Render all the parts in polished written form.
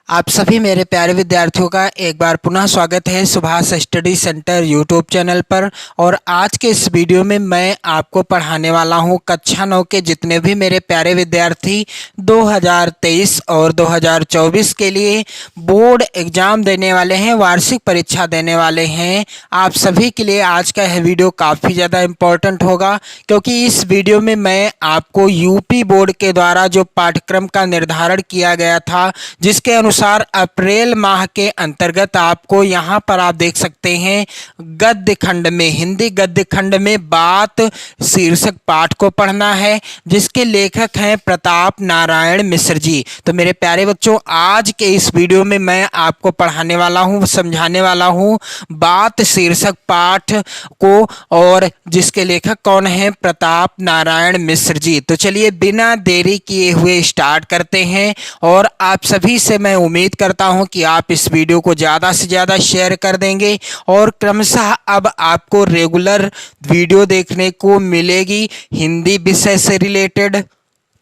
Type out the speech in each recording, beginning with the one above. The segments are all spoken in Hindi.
आप सभी मेरे प्यारे विद्यार्थियों का एक बार पुनः स्वागत है Subhash study centre YouTube channel पर। और आज के इस वीडियो में मैं आपको पढ़ाने वाला हूं कक्षा 9 के जितने भी मेरे प्यारे विद्यार्थी 2023 और 2024 के लिए बोर्ड एग्जाम देने वाले हैं, वार्षिक परीक्षा देने वाले हैं। आप सभी के लिए आज का यह वीडियो काफ़ी ज़्यादा इम्पोर्टेंट होगा, क्योंकि इस वीडियो में मैं आपको यूपी बोर्ड के द्वारा जो पाठ्यक्रम का निर्धारण किया गया था, जिसके अनुसार अप्रैल माह के अंतर्गत आपको यहाँ पर आप देख सकते हैं गद्य खंड में, हिंदी गद्य खंड में बात शीर्षक पाठ को पढ़ना है, जिसके लेखक हैं प्रताप नारायण मिश्र जी। तो मेरे प्यारे बच्चों, आज के इस वीडियो में मैं आपको पढ़ाने वाला हूँ, समझाने वाला हूँ बात शीर्षक पाठ को, और जिसके लेखक कौन है? प्रताप नारायण मिश्र जी। तो चलिए बिना देरी किए हुए स्टार्ट करते हैं। और आप सभी से मैं उम्मीद करता हूं कि आप इस वीडियो को ज़्यादा से ज़्यादा शेयर कर देंगे और क्रमशः अब आपको रेगुलर वीडियो देखने को मिलेगी हिंदी विषय से रिलेटेड।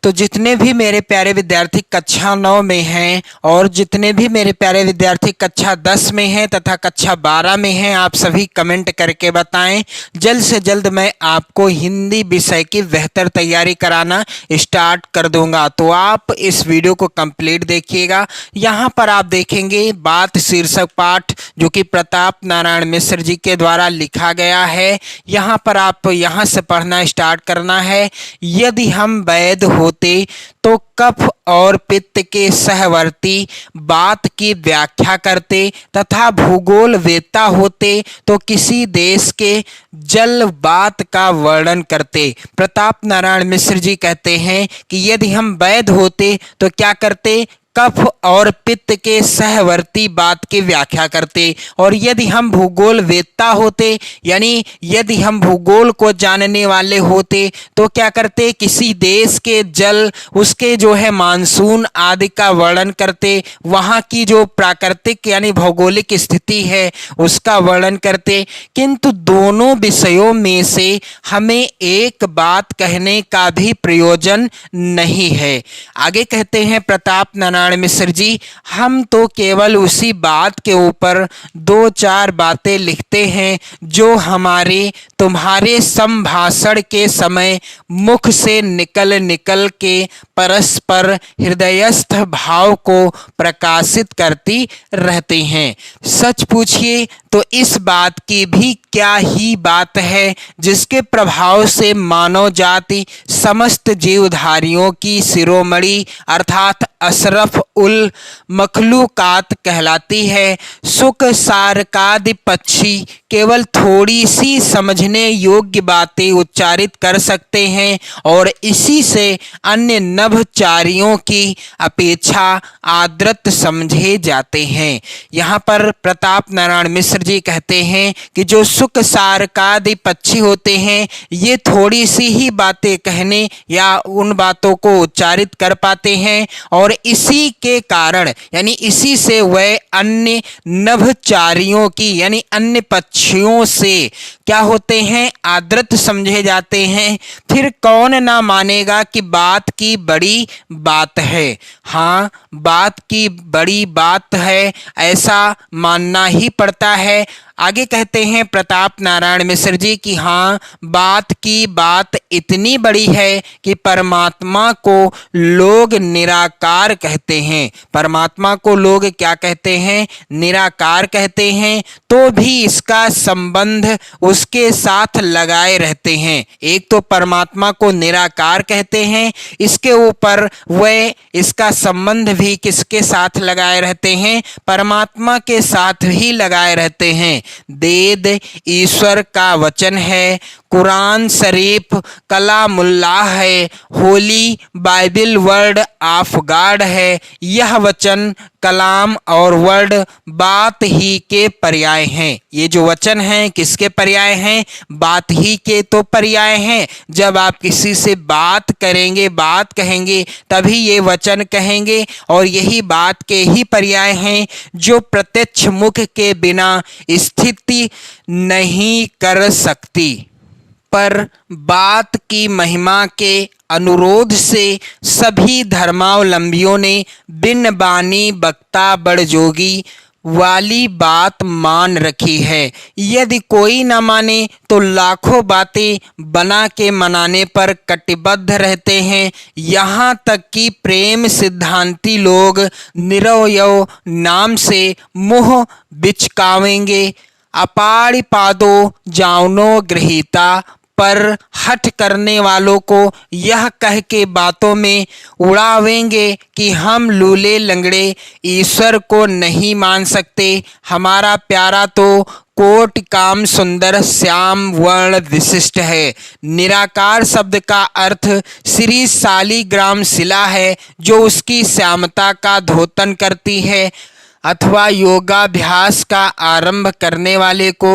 तो जितने भी मेरे प्यारे विद्यार्थी कक्षा 9 में हैं और जितने भी मेरे प्यारे विद्यार्थी कक्षा 10 में हैं तथा कक्षा 12 में हैं, आप सभी कमेंट करके बताएं। जल्द से जल्द मैं आपको हिंदी विषय की बेहतर तैयारी कराना स्टार्ट कर दूंगा। तो आप इस वीडियो को कंप्लीट देखिएगा। यहाँ पर आप देखेंगे बात शीर्षक पाठ, जो कि प्रताप नारायण मिश्र जी के द्वारा लिखा गया है। यहाँ पर आप यहाँ से पढ़ना स्टार्ट करना है। यदि हम वैध होते तो कफ और पित्त के सहवर्ती बात की व्याख्या करते तथा भूगोल वेत्ता होते तो किसी देश के जल बात का वर्णन करते। प्रताप नारायण मिश्र जी कहते हैं कि यदि हम वैध होते तो क्या करते? कफ और पित्त के सहवर्ती बात की व्याख्या करते। और यदि हम भूगोल वेत्ता होते, यानी यदि हम भूगोल को जानने वाले होते, तो क्या करते? किसी देश के जल, उसके जो है मानसून आदि का वर्णन करते, वहाँ की जो प्राकृतिक यानी भौगोलिक स्थिति है उसका वर्णन करते। किंतु दोनों विषयों में से हमें एक बात कहने का भी प्रयोजन नहीं है। आगे कहते हैं प्रताप नारायण मिश्र जी, हम तो केवल उसी बात के ऊपर दो चार बातें लिखते हैं जो हमारे तुम्हारे संभाषण के समय मुख से निकल के परस्पर हृदयस्थ भाव को प्रकाशित करती रहती हैं। सच पूछिए तो इस बात की भी क्या ही बात है, जिसके प्रभाव से मानव जाति समस्त जीवधारियों की शिरोमणि अर्थात अशरफ उल मखलूकात कहलाती है। सुख सारकादि पक्षी केवल थोड़ी सी समझने योग्य बातें उच्चारित कर सकते हैं और इसी से अन्य नभचारियों की अपेक्षा आदृत समझे जाते हैं। यहाँ पर प्रताप नारायण मिश्र जी कहते हैं कि जो सुख सारकादि पक्षी होते हैं, ये थोड़ी सी ही बातें कहने या उन बातों को उच्चारित कर पाते हैं और इसी के कारण यानी इसी से वह अन्य नभचारियों की यानी अन्य पक्षियों से क्या होते हैं? आदृत समझे जाते हैं। फिर कौन ना मानेगा कि बात की बड़ी बात है। हाँ, बात की बड़ी बात है, ऐसा मानना ही पड़ता है। आगे कहते हैं प्रताप नारायण मिश्र जी कि हाँ, बात की बात इतनी बड़ी है कि परमात्मा को लोग निराकार कहते हैं। परमात्मा को लोग क्या कहते हैं? निराकार कहते हैं। तो भी इसका संबंध उसके साथ लगाए रहते हैं। एक तो परमात्मा को निराकार कहते हैं, इसके ऊपर वह इसका संबंध भी किसके साथ लगाए रहते हैं? परमात्मा के साथ ही लगाए रहते हैं। वेद ईश्वर का वचन है, कुरान शरीफ कलामुल्लाह है, Holi Bible word of God है। यह वचन कलाम और वर्ड बात ही के पर्याय हैं। ये जो वचन हैं किसके पर्याय हैं? बात ही के तो पर्याय हैं। जब आप किसी से बात करेंगे, बात कहेंगे, तभी ये वचन कहेंगे और यही बात के ही पर्याय हैं जो प्रत्यक्ष मुख के बिना स्थिति नहीं कर सकती। पर बात की महिमा के अनुरोध से सभी धर्मावलंबियों ने बिन बानी बक्ता बड़ जोगी वाली बात मान रखी है। यदि कोई न माने तो लाखों बातें बना के मनाने पर कटिबद्ध रहते हैं। यहाँ तक कि प्रेम सिद्धांती लोग निरवयव नाम से मुँह बिचकावेंगे। अपाणि पादो जावनो गृहीता पर हठ करने वालों को यह कह के बातों में उड़ावेंगे कि हम लूले लंगड़े ईश्वर को नहीं मान सकते। हमारा प्यारा तो कोटि काम सुंदर श्याम वर्ण विशिष्ट है। निराकार शब्द का अर्थ श्री शालिग्राम शिला है जो उसकी श्यामता का द्योतन करती है, अथवा योगाभ्यास का आरंभ करने वाले को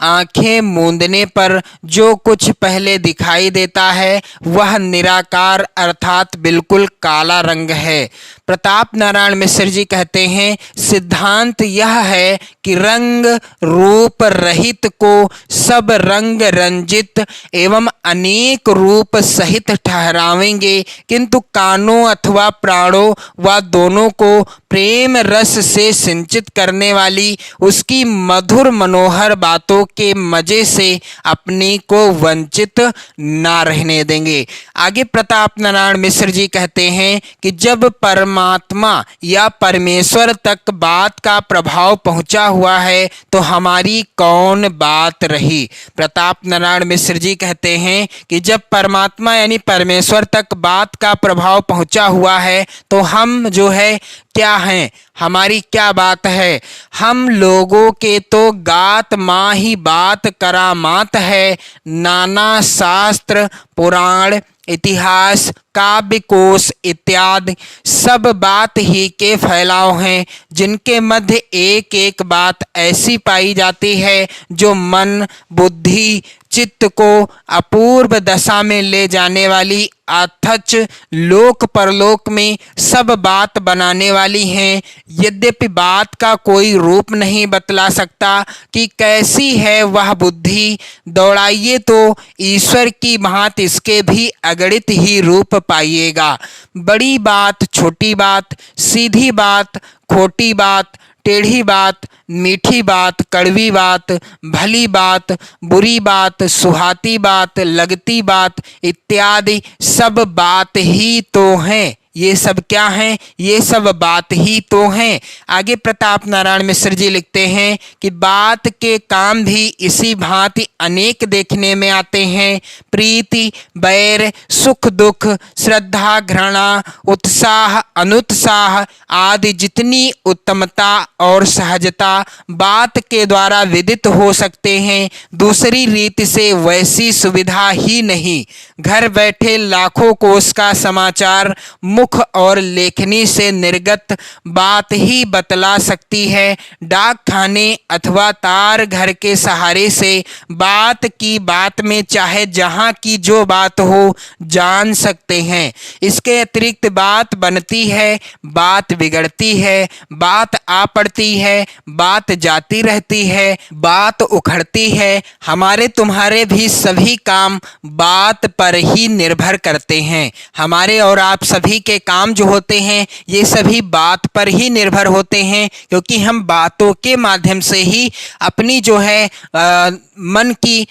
आंखें मूंदने पर जो कुछ पहले दिखाई देता है वह निराकार अर्थात बिल्कुल काला रंग है। प्रताप नारायण मिश्र जी कहते हैं, सिद्धांत यह है कि रंग रूप रहित को सब रंग रंजित एवं अनेक रूप सहित ठहरावेंगे, किंतु कानों अथवा प्राणों व दोनों को प्रेम रस से सिंचित करने वाली उसकी मधुर मनोहर बातों के मजे से अपने को वंचित ना रहने देंगे। आगे प्रताप नारायण मिश्र जी कहते हैं कि जब परमात्मा या परमेश्वर तक बात का प्रभाव पहुंचा हुआ है तो हमारी कौन बात रही। प्रताप नारायण मिश्र जी कहते हैं कि जब परमात्मा यानी परमेश्वर तक बात का प्रभाव पहुंचा हुआ है तो हम जो है क्या हैं, हमारी क्या बात है। हम लोगों के तो गात माँ ही बात करामात है। नाना शास्त्र पुराण इतिहास काव्य कोश इत्यादि सब बात ही के फैलाव हैं, जिनके मध्य एक एक बात ऐसी पाई जाती है जो मन बुद्धि चित्त को अपूर्व दशा में ले जाने वाली, अथच लोक परलोक में सब बात बनाने वाली हैं। यद्यपि बात का कोई रूप नहीं बतला सकता कि कैसी है वह बुद्धि, दौड़ाइए तो ईश्वर की भांति इसके भी अगणित ही रूप पाइएगा। बड़ी बात छोटी बात, सीधी बात खोटी बात, टेढ़ी बात मीठी बात, कड़वी बात, भली बात, बुरी बात, सुहाती बात, लगती बात इत्यादि सब बात ही तो हैं। ये सब क्या हैं? ये सब बात ही तो हैं। आगे प्रताप नारायण मिश्र जी लिखते हैं कि बात के काम भी इसी भांति अनेक देखने में आते हैं। प्रीति बैर सुख दुख श्रद्धा घृणा उत्साह अनुत्साह आदि जितनी उत्तमता और सहजता बात के द्वारा विदित हो सकते हैं, दूसरी रीति से वैसी सुविधा ही नहीं। घर बैठे लाखों कोश का समाचार मुख और लेखनी से निर्गत बात ही बतला सकती है। डाक खाने अथवा तार घर के सहारे से बात की बात में चाहे जहां की जो बात हो जान सकते हैं। इसके अतिरिक्त बात बनती है, बात बिगड़ती है, बात आ पड़ती है, बात जाती रहती है, बात उखड़ती है। हमारे तुम्हारे भी सभी काम बात पर ही निर्भर करते हैं। हमारे और आप सभी के काम जो होते हैं ये सभी बात पर ही निर्भर होते हैं, क्योंकि हम बातों के माध्यम से ही अपनी जो है मन की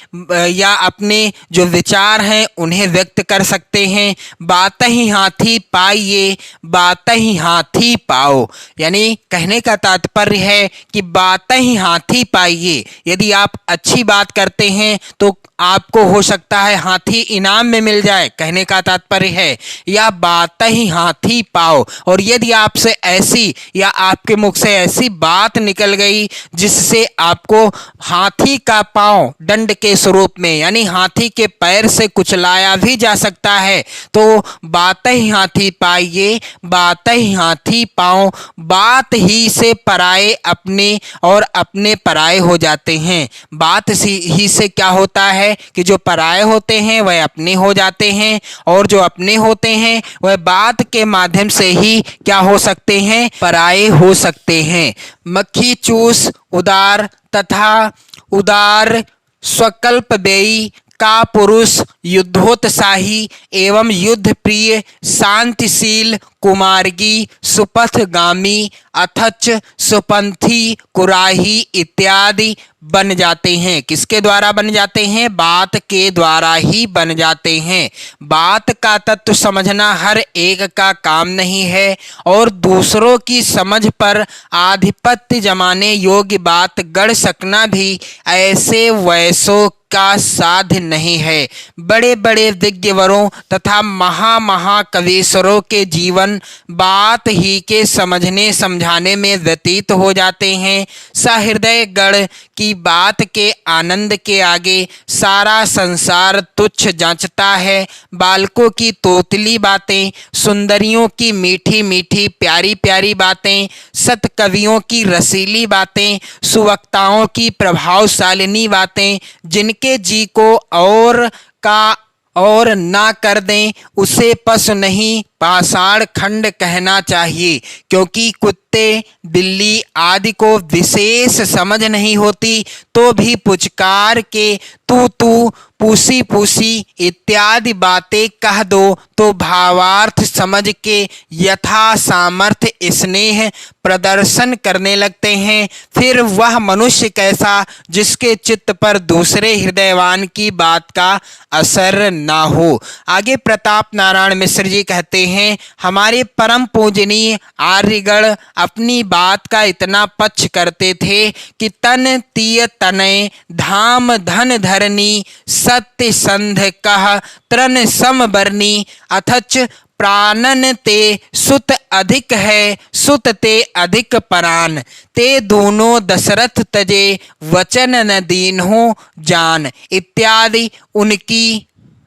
या अपने जो विचार हैं उन्हें व्यक्त कर सकते हैं। बात ही हाथी पाइए बात ही हाथी पाओ, यानी कहने का तात्पर्य है कि बात ही हाथी पाइए। यदि आप अच्छी बात करते हैं तो आपको हो सकता है हाथी इनाम में मिल जाए, कहने का तात्पर्य है, या बात ही हाथी पाओ। और यदि आपसे ऐसी या आपके मुख से ऐसी बात निकल गई जिससे आपको हाथी का पांव दंड के स्वरूप में यानी हाथी के पैर से कुचलाया भी जा सकता है, तो बात ही हाथी पाइए बात ही हाथी पाओ। बात ही से पराये अपने और अपने पराये हो जाते हैं। बात ही से क्या होता है कि जो पराये होते हैं वह अपने हो जाते हैं, और जो अपने होते हैं वह बात के माध्यम से ही क्या हो सकते हैं, पराये हो सकते हैं। मक्खी चूस उदार तथा उदार स्वकल्प बेई का पुरुष युद्धोत्साही एवं युद्ध प्रिय शांतिशील कुमार्गी सुपथगामी अथच सुपंथी कुराही इत्यादि बन जाते हैं। किसके द्वारा बन जाते हैं? बात के द्वारा ही बन जाते हैं। बात का तत्व समझना हर एक का काम नहीं है और दूसरों की समझ पर आधिपत्य जमाने योग्य बात गढ़ सकना भी ऐसे वैसों का साध्य नहीं है। बड़े बड़े दिग्गजवरों तथा महाकवीश्वरों के जीवन बात ही के समझने समझाने में व्यतीत हो जाते हैं। सहृदय गण की बात के आनंद के आगे सारा संसार तुच्छ जांचता है। बालकों की तोतली बातें, सुंदरियों की मीठी मीठी प्यारी प्यारी बातें, सत कवियों की रसीली बातें, सुवक्ताओं की प्रभावशालिनी बातें, जिनके जी को और का और ना कर दें उसे पशु नहीं पाषाण खंड कहना चाहिए, क्योंकि कुत्ते बिल्ली आदि को विशेष समझ नहीं होती तो भी पुचकार के तू तू पूसी पूसी इत्यादि बातें कह दो तो भावार्थ समझ के यथा सामर्थ्य स्नेह प्रदर्शन करने लगते हैं। फिर वह मनुष्य कैसा जिसके चित्त पर दूसरे हृदयवान की बात का असर ना हो। आगे प्रताप नारायण मिश्र जी कहते हैं, हमारे परम पूजनीय आर्यगण अपनी बात का इतना पक्ष करते थे कि तन तीय तनय धाम धन धरनी सत्य संध कह त्रन समबरनी अथच प्राणन ते सुत अधिक है सुत ते अधिक परान ते दोनों दशरथ तजे वचन न दीन्हो जान इत्यादि उनकी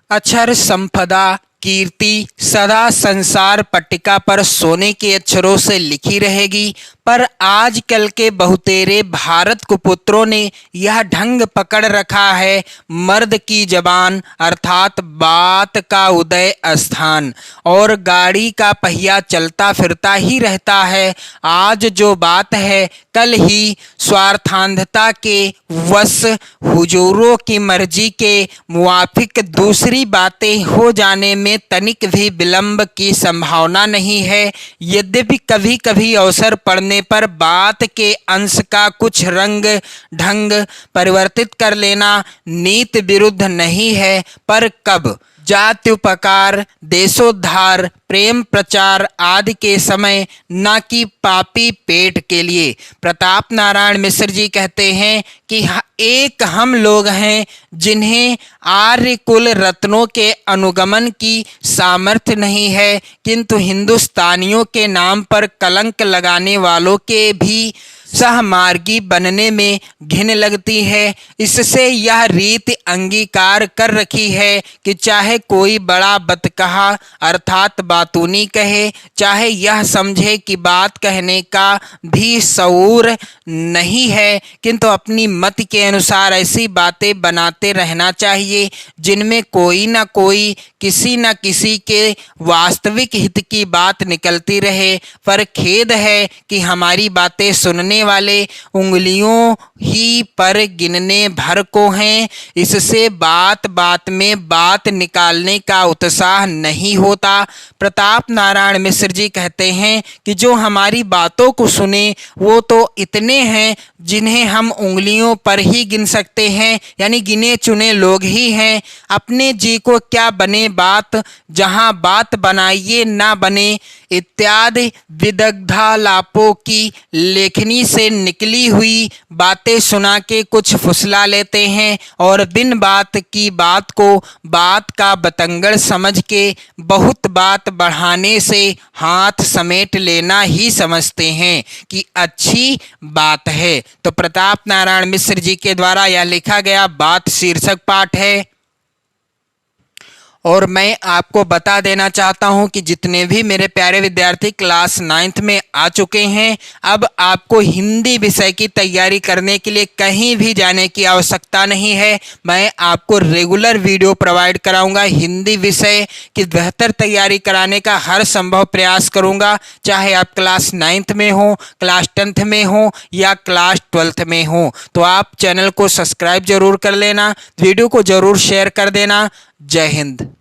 अक्षर संपदा कीर्ति सदा संसार पट्टिका पर सोने के अक्षरों से लिखी रहेगी। पर आजकल के बहुतेरे भारत कुपुत्रों ने यह ढंग पकड़ रखा है, मर्द की जबान अर्थात बात का उदय स्थान और गाड़ी का पहिया चलता फिरता ही रहता है। आज जो बात है कल ही स्वार्थांधता के वश हुजूरों की मर्जी के मुवाफिक दूसरी बातें हो जाने में तनिक भी विलंब की संभावना नहीं है। यद्यपि कभी कभी अवसर पड़ने पर बात के अंश का कुछ रंग ढंग परिवर्तित कर लेना नीति विरुद्ध नहीं है, पर कब जात्युपकार देशोद्धार प्रेम प्रचार आदि के समय न कि पापी पेट के लिए। प्रताप नारायण मिश्र जी कहते हैं कि एक हम लोग हैं जिन्हें आर्य कुल रत्नों के अनुगमन की सामर्थ्य नहीं है, किंतु हिंदुस्तानियों के नाम पर कलंक लगाने वालों के भी सहमार्गी बनने में घिन लगती है। इससे यह रीति अंगीकार कर रखी है कि चाहे कोई बड़ा बतकहा अर्थात बातूनी कहे, चाहे यह समझे कि बात कहने का भी शऊर नहीं है, किंतु अपनी मत के अनुसार ऐसी बातें बनाते रहना चाहिए जिनमें कोई न कोई किसी न किसी के वास्तविक हित की बात निकलती रहे। पर खेद है कि हमारी बातें सुनने वाले उंगलियों ही पर गिनने भर को हैं। इससे बात बात में बात निकालने का उत्साह नहीं होता। प्रताप नारायण मिश्र जी कहते हैं कि जो हमारी बातों को सुने वो तो इतने हैं जिन्हें हम उंगलियों पर ही गिन सकते हैं, यानी गिने चुने लोग ही हैं। अपने जी को क्या बने बात, जहां बात बनाइए ना बने इत्यादि विदग्धालापों की लेखनी से निकली हुई बातें सुना के कुछ फुसला लेते हैं और बिन बात की बात को बात का बतंगड़ समझ के बहुत बात बढ़ाने से हाथ समेट लेना ही समझते हैं कि अच्छी बात है। तो प्रताप नारायण मिश्र जी के द्वारा यह लिखा गया बात शीर्षक पाठ है। और मैं आपको बता देना चाहता हूं कि जितने भी मेरे प्यारे विद्यार्थी क्लास 9th में आ चुके हैं, अब आपको हिंदी विषय की तैयारी करने के लिए कहीं भी जाने की आवश्यकता नहीं है। मैं आपको रेगुलर वीडियो प्रोवाइड कराऊंगा। हिंदी विषय की बेहतर तैयारी कराने का हर संभव प्रयास करूंगा, चाहे आप क्लास 9th में हो, क्लास 10th में हो या क्लास 12th में हो। तो आप चैनल को सब्सक्राइब जरूर कर लेना, वीडियो को जरूर शेयर कर देना। जय हिंद।